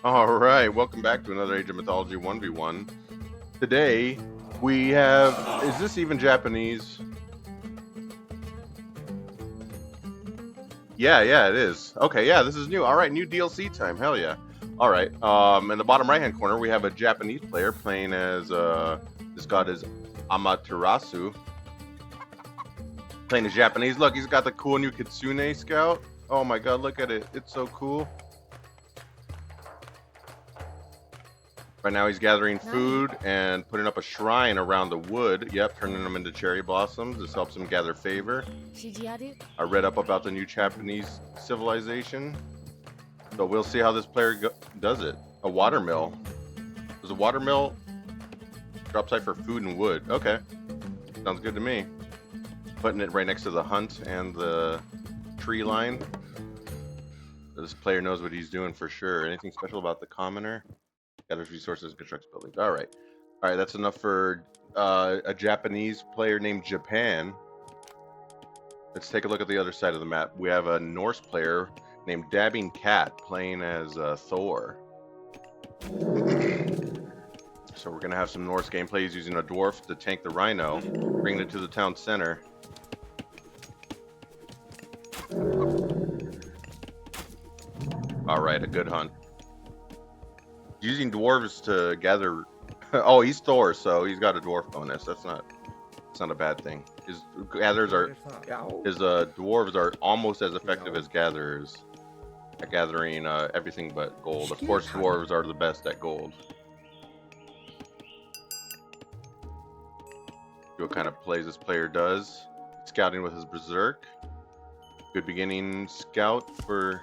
Alright, welcome back to another Age of Mythology 1v1. Today, we have... Is this even Japanese? Yeah, it is. Okay, yeah, this is new. Alright, new DLC time. Hell yeah. Alright, in the bottom right-hand corner, we have a Japanese player playing as, this god is Amaterasu. Playing as Japanese. Look, he's got the cool new Kitsune scout. Oh my god, look at it. It's so cool. Right now he's gathering food and putting up a shrine around the wood. Yep, turning them into cherry blossoms. This helps him gather favor. I read up about the new Japanese civilization. So we'll see how this player does it. A watermill. There's a watermill. Drop site for food and wood. Okay. Sounds good to me. Putting it right next to the hunt and the tree line. This player knows what he's doing for sure. Anything special about the commoner? Gathers resources and constructs buildings. All right, that's enough for a Japanese player named Japan. Let's take a look at the other side of the map. We have a Norse player named Dabbing Cat playing as Thor. So we're gonna have some Norse gameplay. He's using a dwarf to tank the rhino, bringing it to the town center. All right, a good hunt. Using dwarves to gather. Oh, he's Thor, so he's got a dwarf bonus. That's not a bad thing. His gatherers are dwarves are almost as effective as gatherers at gathering everything but gold. Of course, dwarves are the best at gold. See what kind of plays this player does. Scouting with his berserk. Good beginning scout for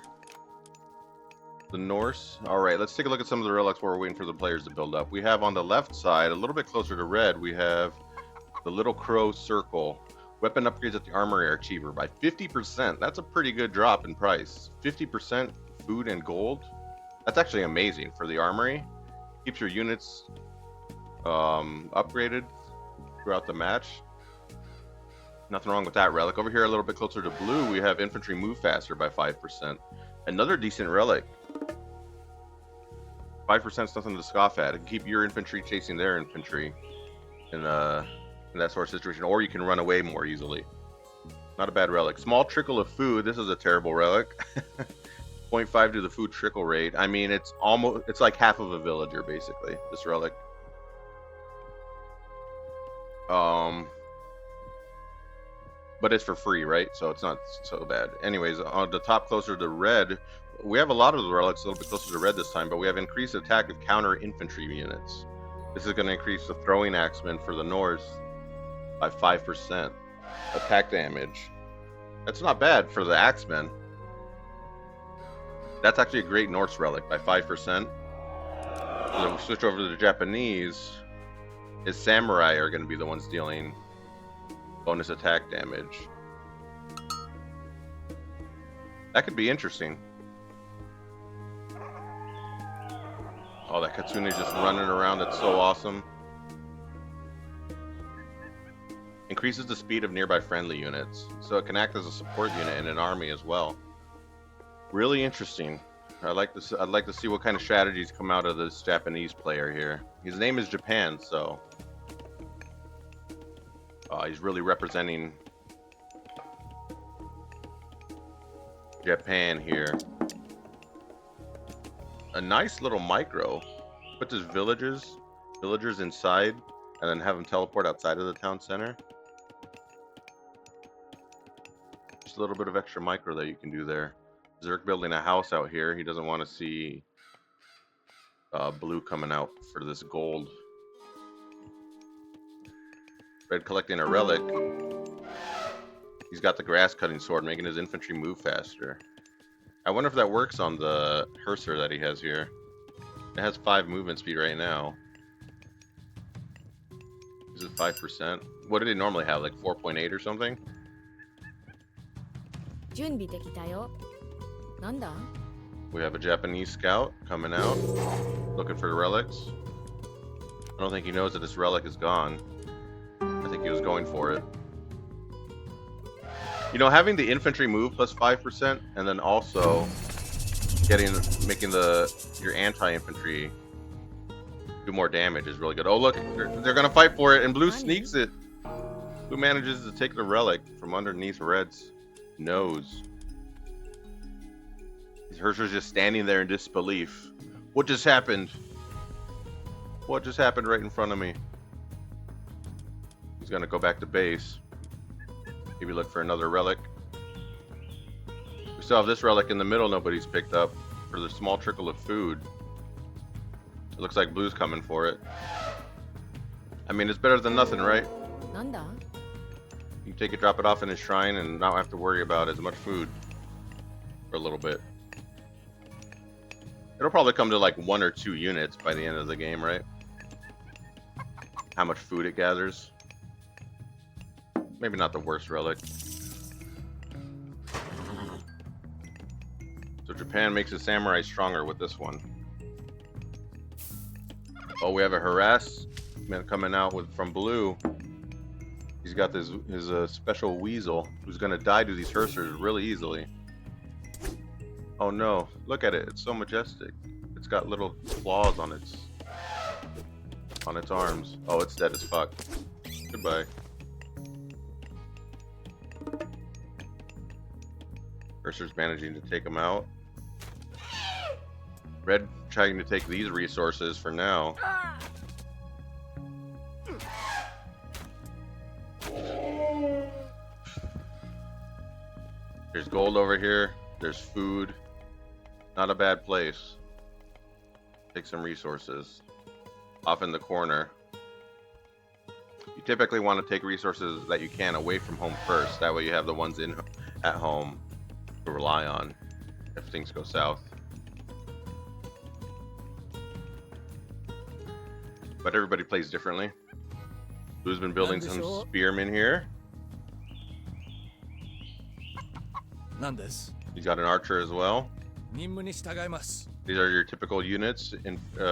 the Norse. All right, let's take a look at some of the relics while we're waiting for the players to build up. We have on the left side, a little bit closer to red, we have the Little Crow Circle. Weapon upgrades at the armory are cheaper by 50%. That's a pretty good drop in price. 50% food and gold. That's actually amazing for the armory. Keeps your units upgraded throughout the match. Nothing wrong with that relic. Over here, a little bit closer to blue, we have infantry move faster by 5%. Another decent relic. 5% is nothing to scoff at. It can keep your infantry chasing their infantry in that sort of situation, or you can run away more easily. Not a bad relic. Small trickle of food. This is a terrible relic. 0.5 to the food trickle rate. I mean, it's like half of a villager basically. This relic. But it's for free, right? So it's not so bad. Anyways, on the top closer to red, we have a lot of the relics a little bit closer to red this time, but we have increased attack of counter infantry units. This is going to increase the throwing axemen for the Norse by 5%. Attack damage. That's not bad for the axemen. That's actually a great Norse relic by 5%. So then we switch over to the Japanese. His samurai are going to be the ones dealing bonus attack damage. That could be interesting. Oh, that Kitsune is just running around. That's so awesome. Increases the speed of nearby friendly units, so it can act as a support unit in an army as well. Really interesting. I'd like to see what kind of strategies come out of this Japanese player here. His name is Japan, so he's really representing Japan here. A nice little micro. Put his villagers inside, and then have them teleport outside of the town center. Just a little bit of extra micro that you can do there. Zerk building a house out here. He doesn't want to see blue coming out for this gold. Red collecting a relic. He's got the grass cutting sword, making his infantry move faster. I wonder if that works on the Herser that he has here. It has 5 movement speed right now. Is it 5%? What did it normally have? Like 4.8 or something? We have a Japanese scout coming out, looking for relics. I don't think he knows that this relic is gone. I think he was going for it. You know, having the infantry move plus 5%, and then also making your anti-infantry do more damage is really good. Oh look, they're gonna fight for it, and Blue sneaks it. Blue manages to take the relic from underneath Red's nose. Hersher's just standing there in disbelief. What just happened? What just happened right in front of me? He's gonna go back to base. Maybe look for another relic. We still have this relic in the middle nobody's picked up for the small trickle of food. It looks like Blue's coming for it. I mean, it's better than nothing, right? You take it, drop it off in his shrine, and not have to worry about as much food for a little bit. It'll probably come to like 1 or 2 units by the end of the game, right? How much food it gathers. Maybe not the worst relic. So Japan makes a samurai stronger with this one. Oh, we have a harassment coming out from Blue. He's got his special weasel who's gonna die to these Hersers really easily. Oh no, look at it, it's so majestic. It's got little claws on its arms. Oh, it's dead as fuck. Goodbye. Ursa's managing to take him out. Red trying to take these resources for now. There's gold over here. There's food. Not a bad place. Take some resources. Off in the corner. You typically want to take resources that you can away from home first. That way you have the ones at home to rely on if things go south. But everybody plays differently. Blue's been building some spearmen here. He's got an archer as well. These are your typical units.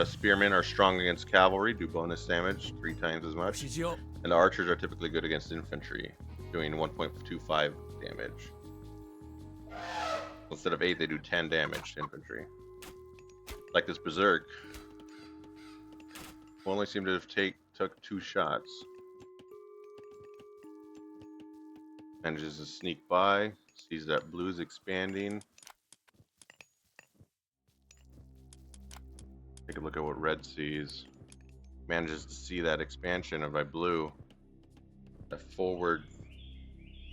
Spearmen are strong against cavalry, do bonus damage 3 times as much. And the archers are typically good against infantry, doing 1.25 damage. Instead of 8, they do 10 damage to infantry. Like this berserk, who only seemed to have took 2 shots. Manages to sneak by, sees that Blue's expanding. Take a look at what Red sees. Manages to see that expansion of my Blue. That forward.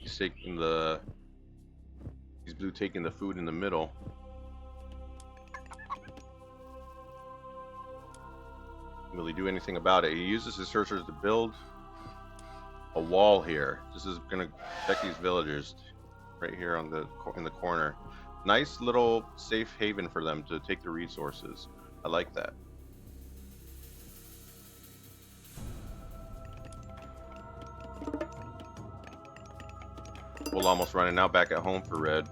He's Blue taking the food in the middle. Will he do anything about it? He uses his searchers to build a wall here. This is gonna protect these villagers right here in the corner. Nice little safe haven for them to take the resources. I like that. We'll almost running out back at home for Red.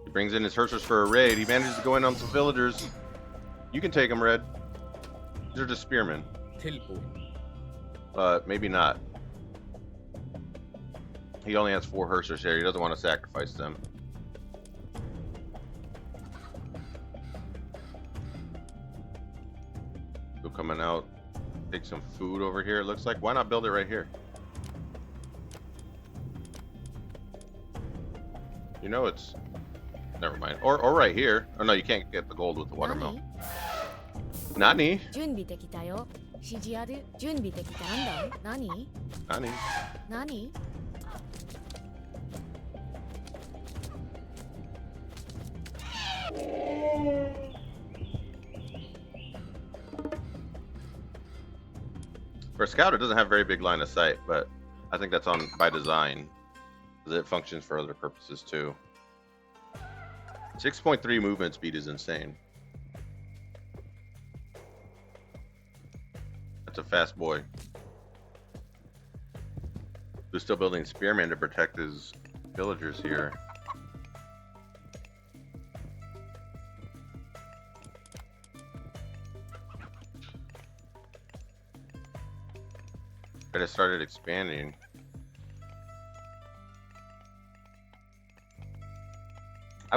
He brings in his Hershers for a raid. He manages to go in on some villagers. You can take them, Red. These are just spearmen. Maybe not. He only has 4 Hershers here. He doesn't want to sacrifice them. So coming out, take some food over here. It looks like. Why not build it right here? You know it's. Never mind. Or right here. Oh no, you can't get the gold with the watermill. Nani? Nani? Nani? For a scout, it doesn't have very big line of sight, but I think that's on by design, because it functions for other purposes too. 6.3 movement speed is insane. That's a fast boy. Who's still building spearmen to protect his villagers here. But it started expanding.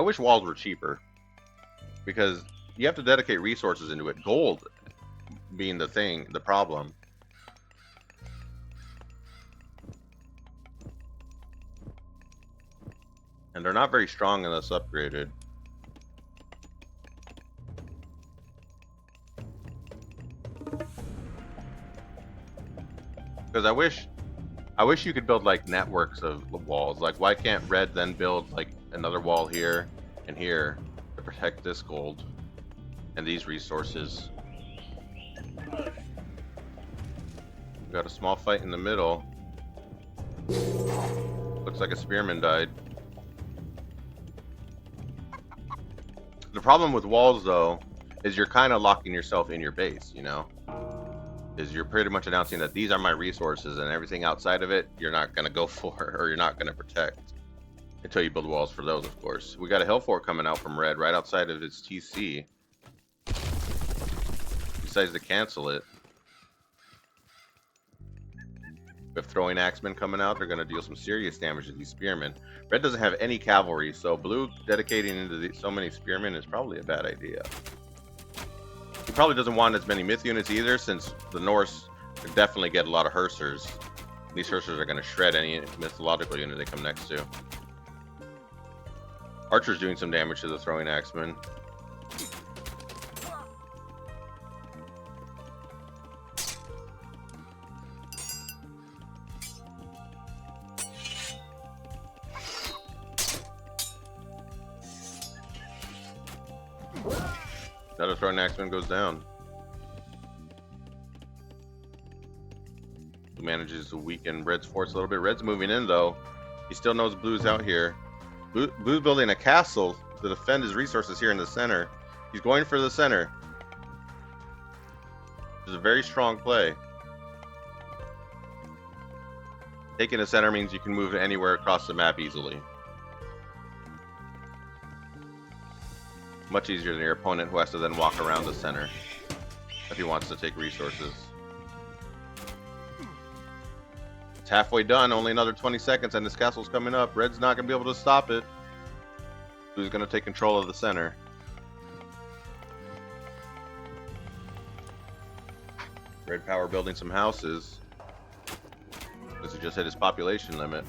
wish walls were cheaper, because you have to dedicate resources into it. Gold being the problem. And they're not very strong unless upgraded. Because I wish you could build like networks of walls. Like, why can't red then build like another wall here and here to protect this gold and these resources? We've got a small fight in the middle. Looks like a spearman died. The problem with walls, though, is you're kind of locking yourself in your base, you know? Is you're pretty much announcing that these are my resources, and everything outside of it, you're not going to go for, or you're not going to protect. Until you build walls for those, of course. We got a hill fort coming out from red, right outside of its TC. He decides to cancel it. With throwing axemen coming out, they're going to deal some serious damage to these spearmen. Red doesn't have any cavalry, so blue dedicating into so many spearmen is probably a bad idea. He probably doesn't want as many myth units either, since the Norse could definitely get a lot of Hersers. These Hersers are going to shred any mythological unit they come next to. Archer's doing some damage to the throwing axemen. Another throwing axeman goes down. Blue manages to weaken Red's force a little bit. Red's moving in though. He still knows Blue's out here. Blue's building a castle to defend his resources here in the center. He's going for the center. This is a very strong play. Taking the center means you can move anywhere across the map easily. Much easier than your opponent, who has to then walk around the center if he wants to take resources. It's halfway done, only another 20 seconds, and this castle's coming up. Red's not going to be able to stop it. Blue's going to take control of the center. Red power building some houses, because he just hit his population limit.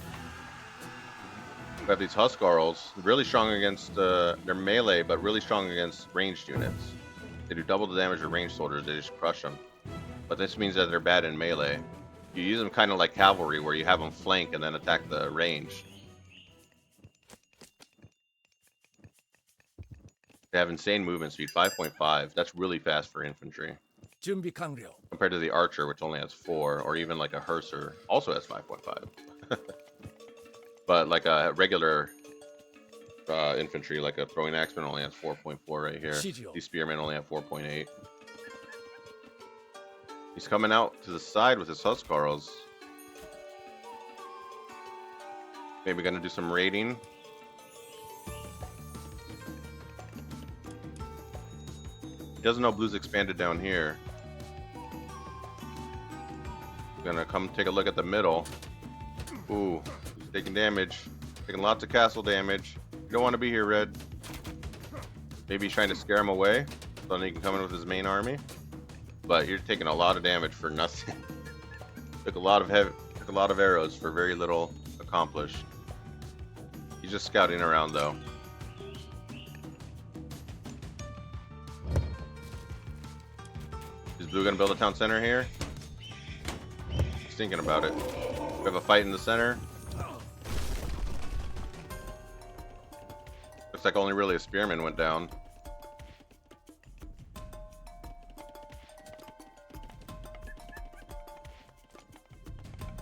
We have these Huskarls, really strong against, they're melee, but really strong against ranged units. They do double the damage of ranged soldiers, they just crush them. But this means that they're bad in melee. You use them kind of like cavalry, where you have them flank and then attack the range. They have insane movement speed, 5.5. That's really fast for infantry. Compared to the archer, which only has 4, or even like a Herser, also has 5.5. But like a regular infantry, like a throwing axeman, only has 4.4 right here. These spearmen only have 4.8. He's coming out to the side with his Huskarls. Maybe gonna do some raiding. He doesn't know Blue's expanded down here. Gonna come take a look at the middle. Ooh. Taking damage. Taking lots of castle damage. You don't want to be here, Red. Maybe he's trying to scare him away, so then he can come in with his main army. But you're taking a lot of damage for nothing. Took a lot of arrows for very little accomplished. He's just scouting around though. Is Blue gonna build a town center here? He's thinking about it. We have a fight in the center. Looks like only really a spearman went down.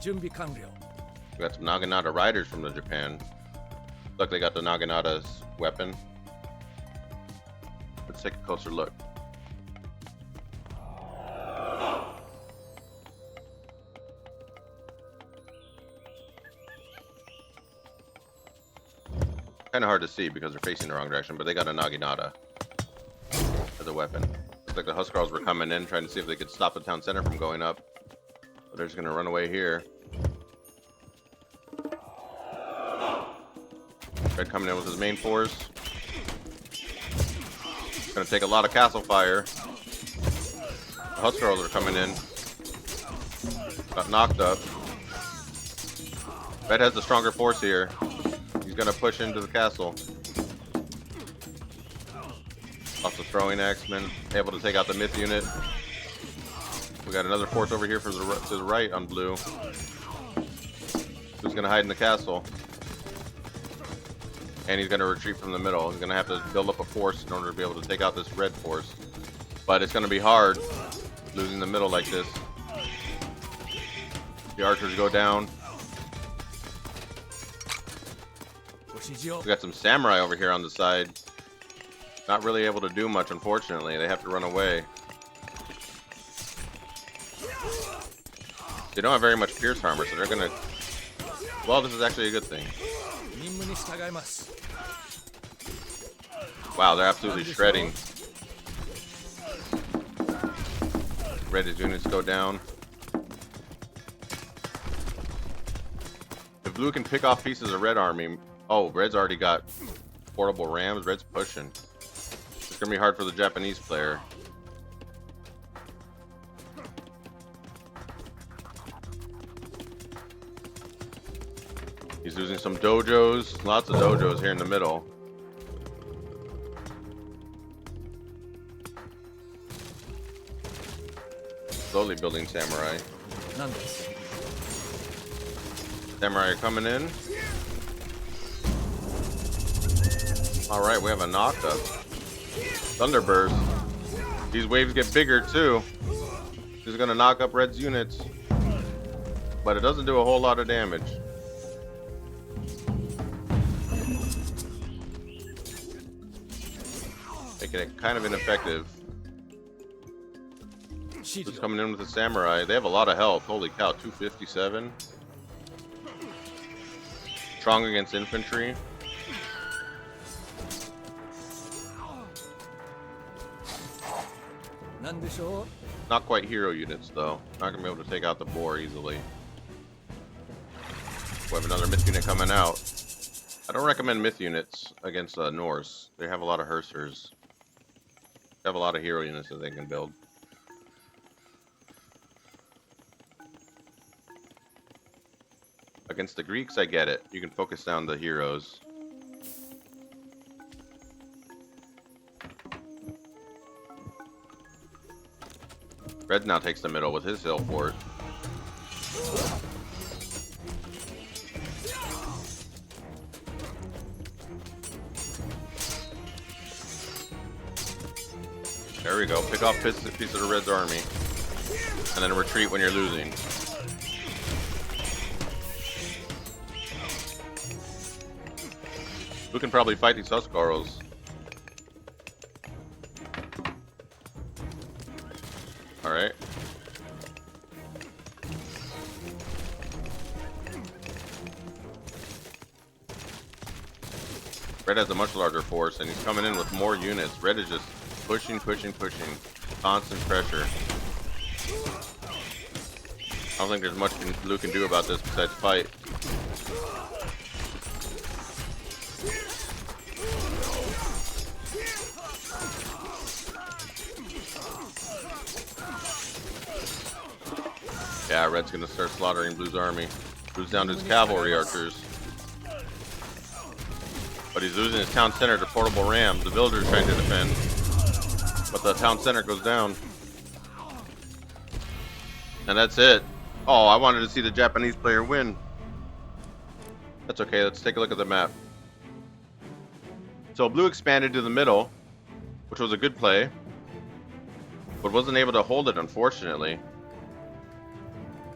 We got some Naginata riders from the Japan. Look, they got the Naginata's weapon. Let's take a closer look. Kind of hard to see because they're facing the wrong direction, but they got a Naginata as a weapon. Looks like the Huskarls were coming in, trying to see if they could stop the town center from going up. But they're just going to run away here. Red coming in with his main force. Gonna take a lot of castle fire. The Huskarls are coming in. Got knocked up. Red has the stronger force here. He's gonna push into the castle. Also throwing axemen. Able to take out the myth unit. We got another force over here to the right on blue. Who's gonna hide in the castle? And he's gonna retreat from the middle. He's gonna have to build up a force in order to be able to take out this red force. But it's gonna be hard losing the middle like this. The archers go down. We got some samurai over here on the side. Not really able to do much, unfortunately. They have to run away. They don't have very much pierce armor, so they're gonna... Well, this is actually a good thing. Wow, they're absolutely shredding. Red's units go down. If blue can pick off pieces of red army... Oh, red's already got portable rams. Red's pushing. It's gonna be hard for the Japanese player. He's using some dojos. Lots of dojos here in the middle. Slowly building samurai. Samurai are coming in. Alright, we have a knockup. Thunderburst. These waves get bigger too. This is gonna knock up red's units. But it doesn't do a whole lot of damage. Making it kind of ineffective. Who's coming in with the samurai? They have a lot of health. Holy cow, 257. Strong against infantry. Not quite hero units though. Not gonna be able to take out the boar easily. We have another myth unit coming out. I don't recommend myth units against Norse. They have a lot of Hersers. They have a lot of hero units that they can build. Against the Greeks, I get it. You can focus down the heroes. Red now takes the middle with his hill fort. There we go. Pick off a piece of the red's army. And then retreat when you're losing. Who can probably fight these Huskarls? Alright. Red has a much larger force and he's coming in with more units. Red is just pushing. Constant pressure. I don't think there's much blue can do about this besides fight. Yeah, red's gonna start slaughtering blue's army. Blue's down to his cavalry archers. But he's losing his town center to portable rams. The villagers trying to defend. But the town center goes down. And that's it. Oh, I wanted to see the Japanese player win. That's okay, let's take a look at the map. So blue expanded to the middle, which was a good play. But wasn't able to hold it, unfortunately.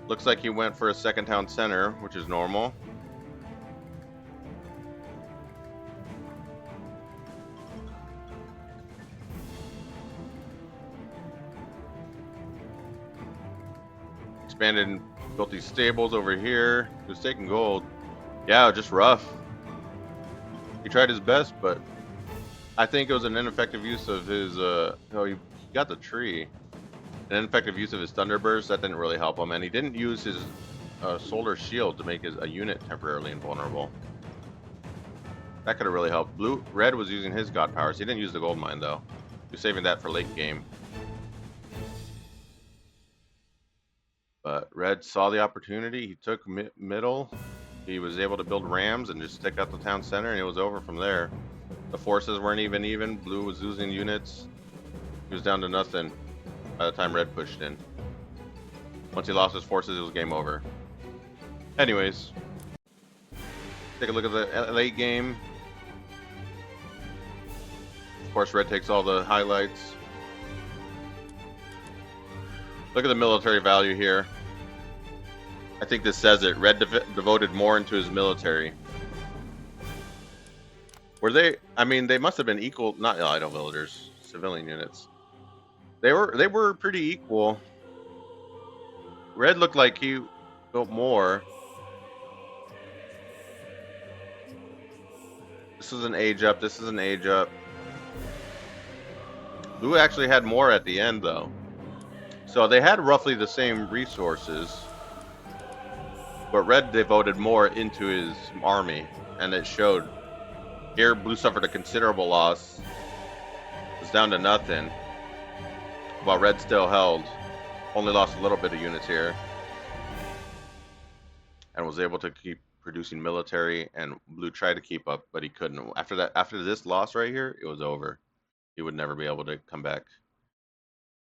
Looks like he went for a second town center, which is normal. Expanded and built these stables over here. He was taking gold. Yeah, just rough. He tried his best, but I think it was an ineffective use of his, oh, he got the tree. An ineffective use of his Thunderburst, that didn't really help him, and he didn't use his solar shield to make a unit temporarily invulnerable. That could have really helped. Red was using his god powers. He didn't use the gold mine though. You're saving that for late game. But red saw the opportunity. He took middle. He was able to build rams and just stick out the town center, and it was over from there. The forces weren't even. Blue was losing units. He was down to nothing by the time red pushed in. Once he lost his forces, it was game over. Anyways, take a look at the late game. Of course, red takes all the highlights. Look at the military value here. I think this says it. Red devoted more into his military. Were they? I mean, they must have been equal. Not idle villagers, civilian units. They were pretty equal. Red looked like he built more. This is an age up. This is an age up. Blue actually had more at the end, though. So they had roughly the same resources, but red devoted more into his army, and it showed. Here, blue suffered a considerable loss. It was down to nothing, while red still held. Only lost a little bit of units here, and was able to keep producing military, and blue tried to keep up, but he couldn't. After this loss right here, it was over. He would never be able to come back.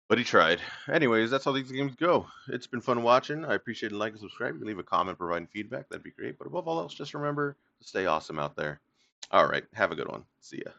But he tried. Anyways, that's how these games go. It's been fun watching. I appreciate it. Like and subscribe. You can leave a comment providing feedback. That'd be great. But above all else, just remember to stay awesome out there. All right. Have a good one. See ya.